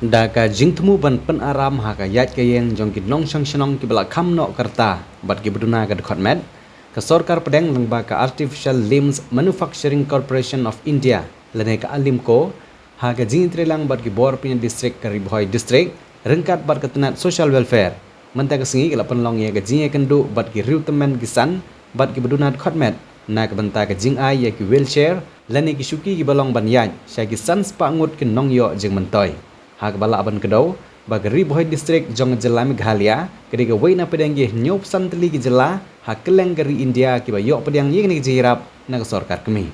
Daga jingtemu ban pen aram haka yat kayeng jong ki nong shang shanong ki bala kham no karta bat ki beduna ga khotmet ka sarkar pedeng lengba ka Artificial Limbs Manufacturing Corporation of India lene ka alimko haka jingtrelang bat ki bor pin district ka Ribhoi district rengkat bat ka tenat social welfare menta ka singi ka penlong ye ka jinge kendu bat ki riutemen kisan bat ki beduna khotmet na ka benta ka jing ai ye ki wheelchair lene ki shuki ki balong ban yan sha ki sans pa ngut ki nong yo jing mentoi hak bala aban kedau bagi Ribhoi district jong jela Meghalaya ketika waina pedanggi nyop santli ki jela hak keleng gari India ki ba yok pedang ye ni jirap na sarkar kemi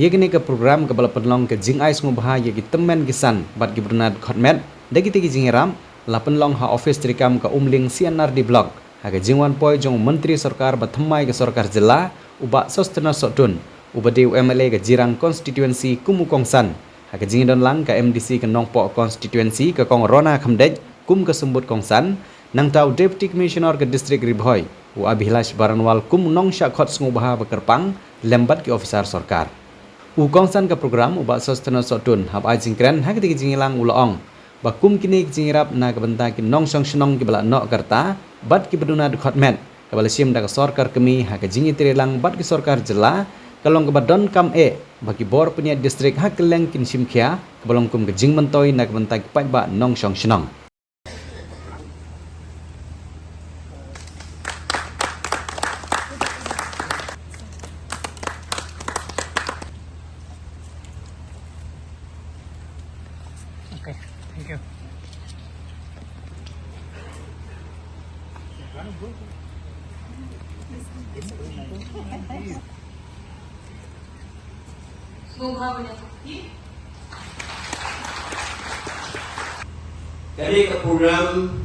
ye ni ke program ke bala penlong ke jing ais ngubah ye ki temen kisan bat ki bernad khotmet dagi tigi jingiram la penlong ha office trikam ke umling CNR di blok hak jingwan poi jong menteri sarkar bathmai ke sarkar jela uba sostena sotun ubadi MLA ke jirang constituency kumukongsan hak jing don lang ka MDC ke nongpo constituency ke kong Rona Khamdej kum ke sembut kongsan nang tau deputy commissioner ke district Ribhoi u Abhilash Baranwal kum nong syakhot sngubah bekerpang lembat ki officer sarkar u kongsan ke program u ba sostena sotun hab ai jingkren hak ti jingilang ulaong ba kum kini jingirap na ke benta ki nong song shnong ki bala no karta bat ki beduna khotmet ke bala sim da sarkar kemi hak jingi tirelang bat ki sarkar jela kalong ke badon kam bagi bor punya distrik hak keleng kin simkhia kebalong kum ke jing mentoi nak bentai pat ba nong song shnong Okay, thank you. Kali ke program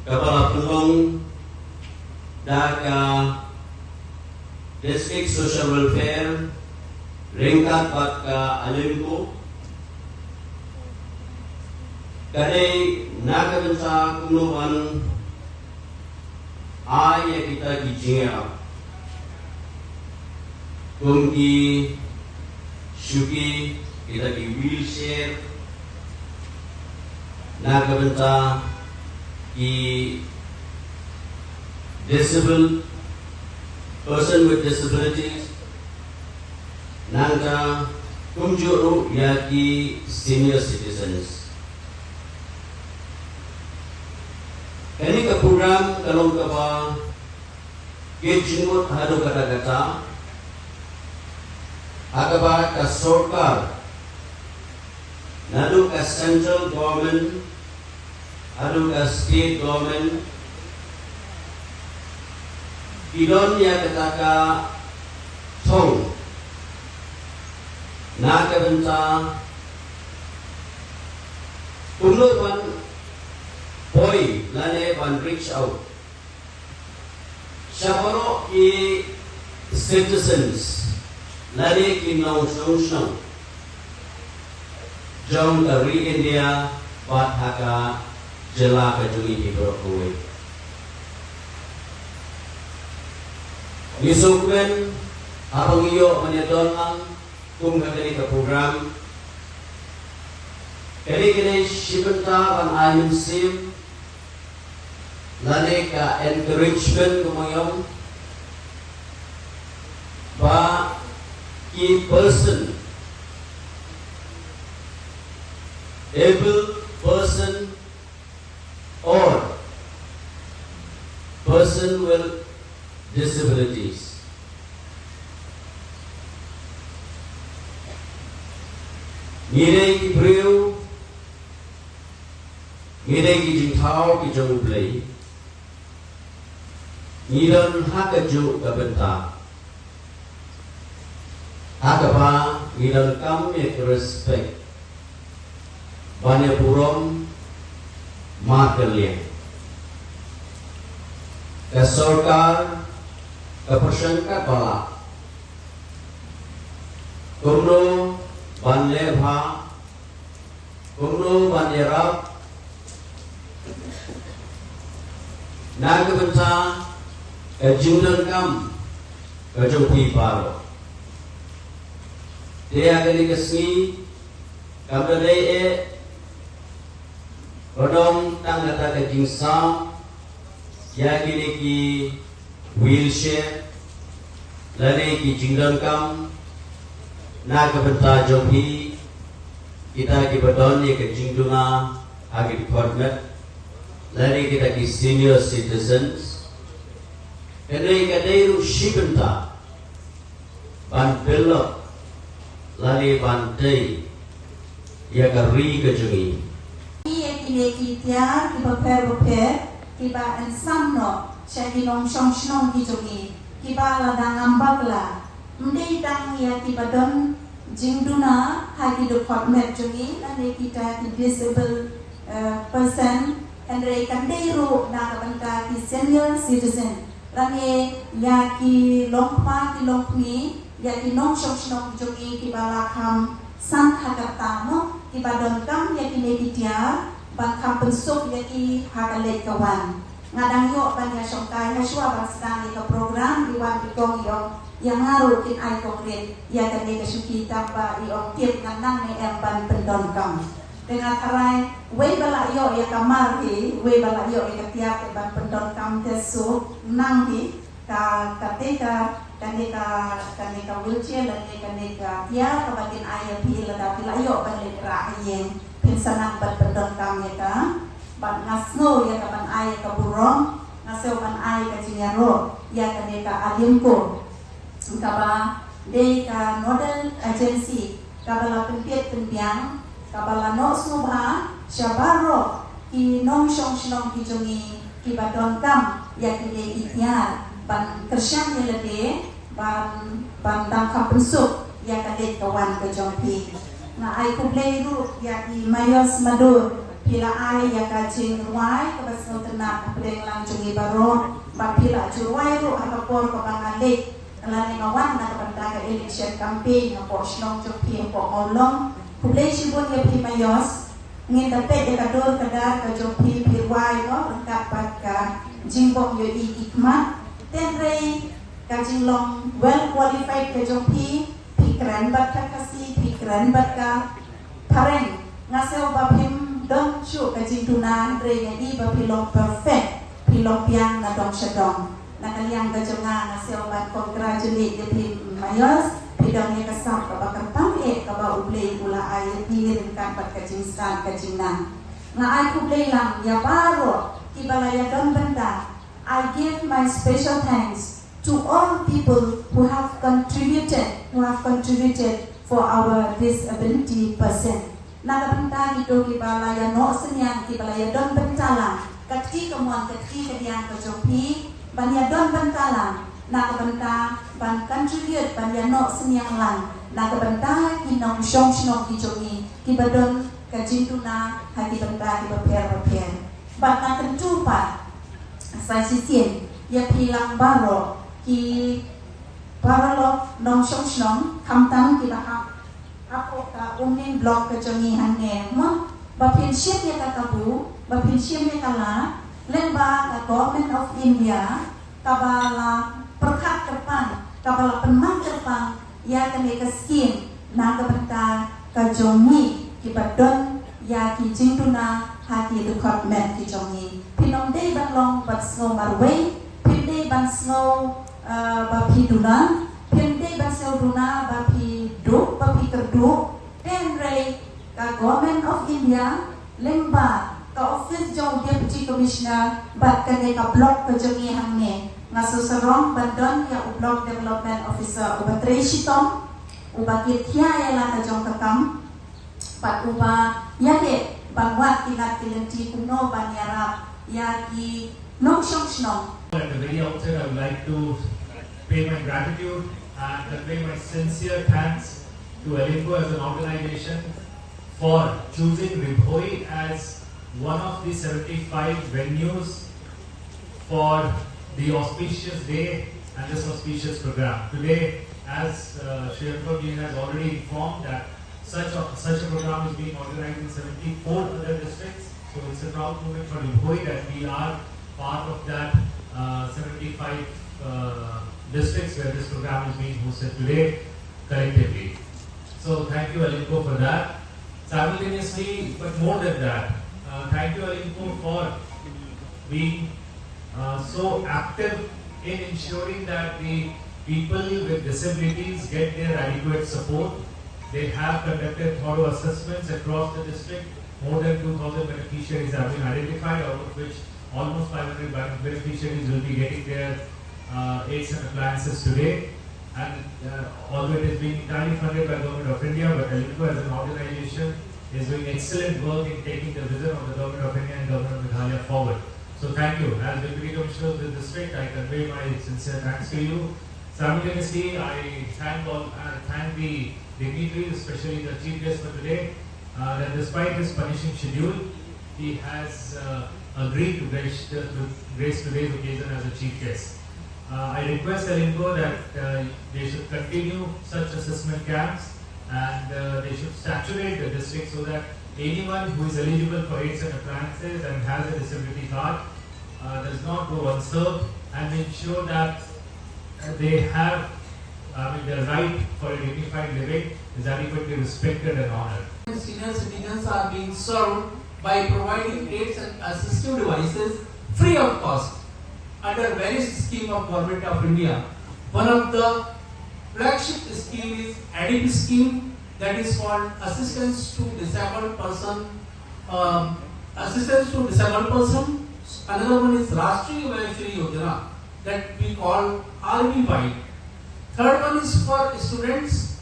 kepala penlong daga district social welfare ringkat bat ke alimko kali naga bensa kumloban ayah kita dijinga kumki Shuki kita di wheelchair naga benta ki disabled person with disabilities naga kumjuru ya ki senior citizens ini ke program kalau kapa kejinut hadu kata-kata agaba ka sarkar nadu ka central government adu ka state government idon ya kataka thong na ka benta kunlo ban boy lane ban reach out shabaro ki citizens lari ki nong song jom dari India bat haka jela kajui di Brokui nisukwen abang iyo menyedon lang kum kagani ke program kini shibenta ban ayun sim lari ka encouragement kumayong ba key person, able person or person with disabilities. Ngire ki priu, ngire ki jingthao ki jong play, ngiron hakaju kabenta. Agaba ngilang kami respect banyak purom makelnya ke sarkar ke persangka bala kumno banlebha kumno banjerap nagabensa ke jingdan kam ke jongpi paro dia akan dikasih kamera Rodong tang kata ke jingsa ya kini ki wheelchair lari ki jingdam kam na ke benta jomhi kita ki badon ye ke jingduna agi department lari kita ki senior citizens kene ke dairu shibenta ban belok lari bantai ya ke ri ke jungi ki tiar ki prepare ki ba en samno shaki nong shong shnong ki jungi ki ba la dang ambak la mdei dang ya ki badon jingduna hagi department jungi ane kita ki disabled person and re kandeiru na kabanta ki senior citizen rane ya ki longpa ki longmi ya ki nong shong shnong ki jungi ki ba la kham san hakata no ki badon kam ya ki ne ki tiar ban kam pensuk ya ki hakalet kawan ngadang yo ban ya songkai haswa ban sedang di program di wan bikong yo yang ngaruh kin ai konkret ya kan ne kesuki tamba iong tiap nganang ne em ban pendon kam dengan arai we bala yo ya kamar hi we bala yo ya tiap ban pendon kam tesu nang hi ka kateka kaneka wheelchair dan kaneka ya kabatin ai pi la da yo ban le ra yen pinsanan bat pendon kam ya ka ban ngasno ya kaban ai ka burong ngaseo ban ai ka jinyaro ya kaneka alimko kaba de ka nodal agency kabala pempiat pembiang kabala no subha syabaro ki nong shong shnong ki jongi ki badon kam ya ki de ityar ban kersyang ya lede ban dang ka pensuk ya ka de kawan ke jongpi na ai kublei ru ya ki mayos madur pila ai ya ka jing ruai ka basno tenap pedeng lang jongi baro ba pila juruai ru akapor ka bangalik alani ngawan na kapanda ka election campaign na po shnong jongpi po olong kublei sibon ya pi mayos ngin tapet ya kador kadar ka jongpi pirwai no rengkat pat ka jingbong yo ikmat tenrei ka jinglong well qualified ka jongpi pikiran bat ka kasi pikiran bat ka pareng ngaseo bapim don chu ka jingtuna re ya di bapilong perfect pilong piang na dong syadong na kaliang ka jonga ngaseo bat congratulate ya pim mayos pidang ya kasam ka bakar pamye ka ba ublei pula ay pirin kan bat ka jingstan ka jingnan na ay kublei lang ya baro kibalaya don benda I give my special thanks to all people who have contributed for our disability person. Nakapenta ito kibalaya no senyang kibalaya don bentalang kakti kamuan kakti kadiang kajopi banya don bentalang nakapenta ban contribute banya no senyang lang nakapenta kinong shong shnong kijomi kibadon kajintuna hakibenta kibaper bat nakentupat saya sisien ya pilang baro ki paralo nong shong shnong kamtang ki bahak apo ka umin blog ke jongi hanne mo bapin ship ya kakabu bapin ship ya kala lemba ka government of India kabala perkat terpang kabala penman terpang ya kene ke skin na kabenta ka jongi ki badon ya ki jingtuna hati department ki jongi pinong day ban long bat snow marway pin day ban snow bapi duna pin day ban snow duna bapi du bapi kerdu ten ray ka government of India lemba ka office jong deputy commissioner bat kane ka block ka jongi hangne ngaso sarong bandon ya block development officer ubatre shitong ubakit ya la ka jong kakam pat uba ya de bangwat kilat kilenti kuno banyarap yaki nong shong shnong. At the very outset, I would like to pay my gratitude and convey my sincere thanks to Alimco as an organization for choosing Ribhoi as one of the 75 venues for the auspicious day and this auspicious program. Today, as Shri Alimco has already informed that such a program is being organized in 74 other districts. So it's a proud moment for Ribhoi that we are part of that 75 districts where this program is being hosted today collectively. So thank you Alimco for that. Simultaneously, but more than that, Thank you, Alinko, for being so active in ensuring that the people with disabilities get their adequate support. They have conducted thorough assessments across the district. More than 2,000 beneficiaries have been identified, out of which almost 500 beneficiaries will be getting their aids and appliances today. And although it is being entirely funded by the Government of India, but Alinko as an organization is doing excellent work in taking the vision of the Government of India and Government of Meghalaya forward. So thank you. As Deputy Commissioner of the district, I convey my sincere thanks to you. Simultaneously, I thank the dignitaries, especially the Chief Guest for today, that despite his punishing schedule, he has agreed to grace today's occasion as a Chief Guest. I request Alinko that they should continue such assessment camps and they should saturate the district so that anyone who is eligible for aids and appliances and has a disability card does not go unserved, and ensure that they have the right for a dignified living is adequately respected and honored. Senior citizens are being served by providing aids and assistive devices free of cost under various schemes of Government of India. One of the flagship scheme is ADIP scheme, that is called Assistance to Disabled Person. Another one is Rashtriya Vayashri Yojana, that we call RVY. Third one is for students,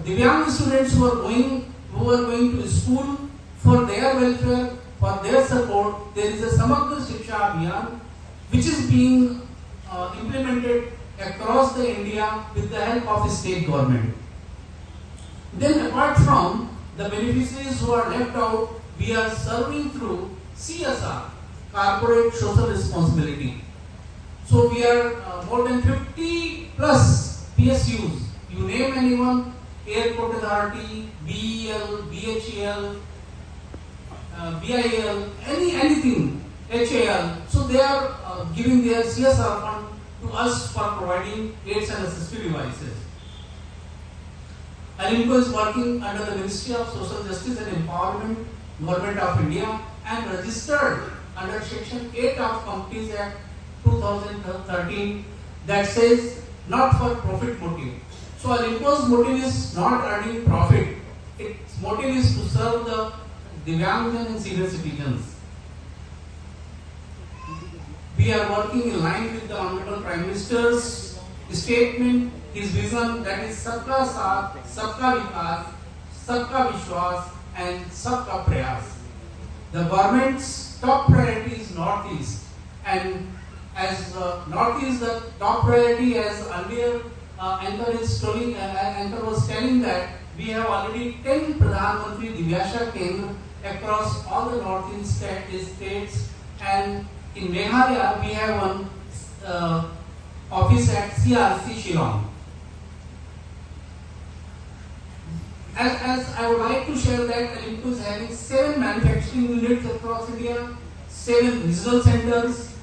Divyang students who are going to school, for their welfare, for their support. There is a Samagra Shiksha Abhiyan which is being implemented across the India with the help of the state government. Then apart from the beneficiaries who are left out, we are serving through CSR, Corporate Social Responsibility. So we are more than 50 plus PSUs. You name anyone, Airport Authority, BEL, BHEL, BIL, anything, HAL. So they are giving their CSR fund to us for providing aids and assistive devices. Alinko is working under the Ministry of Social Justice and Empowerment, Government of India, and registered under Section 8 of Companies Act 2013 that says not for profit motive. So Alinko's motive is not earning profit. Its motive is to serve the Divyangjan and senior citizens. We are working in line with the Honorable Prime Minister's statement, his vision, that is Sabka Saath, Sabka Vikas, Sabka Vishwas and Sabka Prayas. The government's top priority is Northeast, and as Northeast the top priority, as earlier Anchor was telling that we have already 10 Pradhan Mantri Divyasha Kendra across all the Northeast states, and in Meghalaya we have one office at CRC Shillong. As I would like to share that Alinko is having 7 manufacturing units across India, 7 regional centers,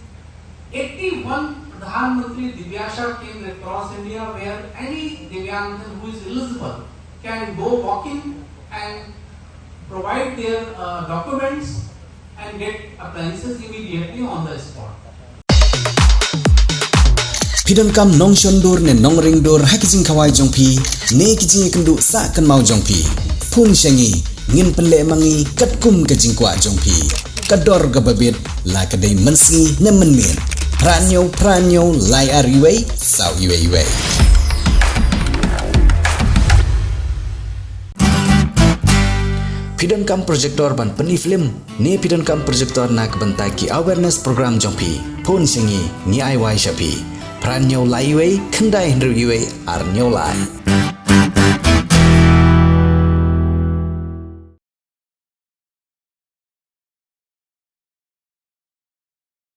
81 Pradhan Mantri Divyasha Kendra across India, where any Divyangjan who is eligible can go walk in and provide their documents and get appliances immediately on the spot. Pidon kam nong shondur ne nong ringdur hakijing kawai jongpi ne kijing kendu sa kan mau jongpi pung shangi ngin penle mangi katkum kajing kwa jongpi kador gababit la kadai mensi ne menmin pranyo lai ariwei sau iwei. Pidon kam projector ban peni film ne pidon kam projector nak bentai ki awareness program jongpi pun shangi ni ai wai shapi Pranyo laiwei, kendai hendru iwei, arnyo lai.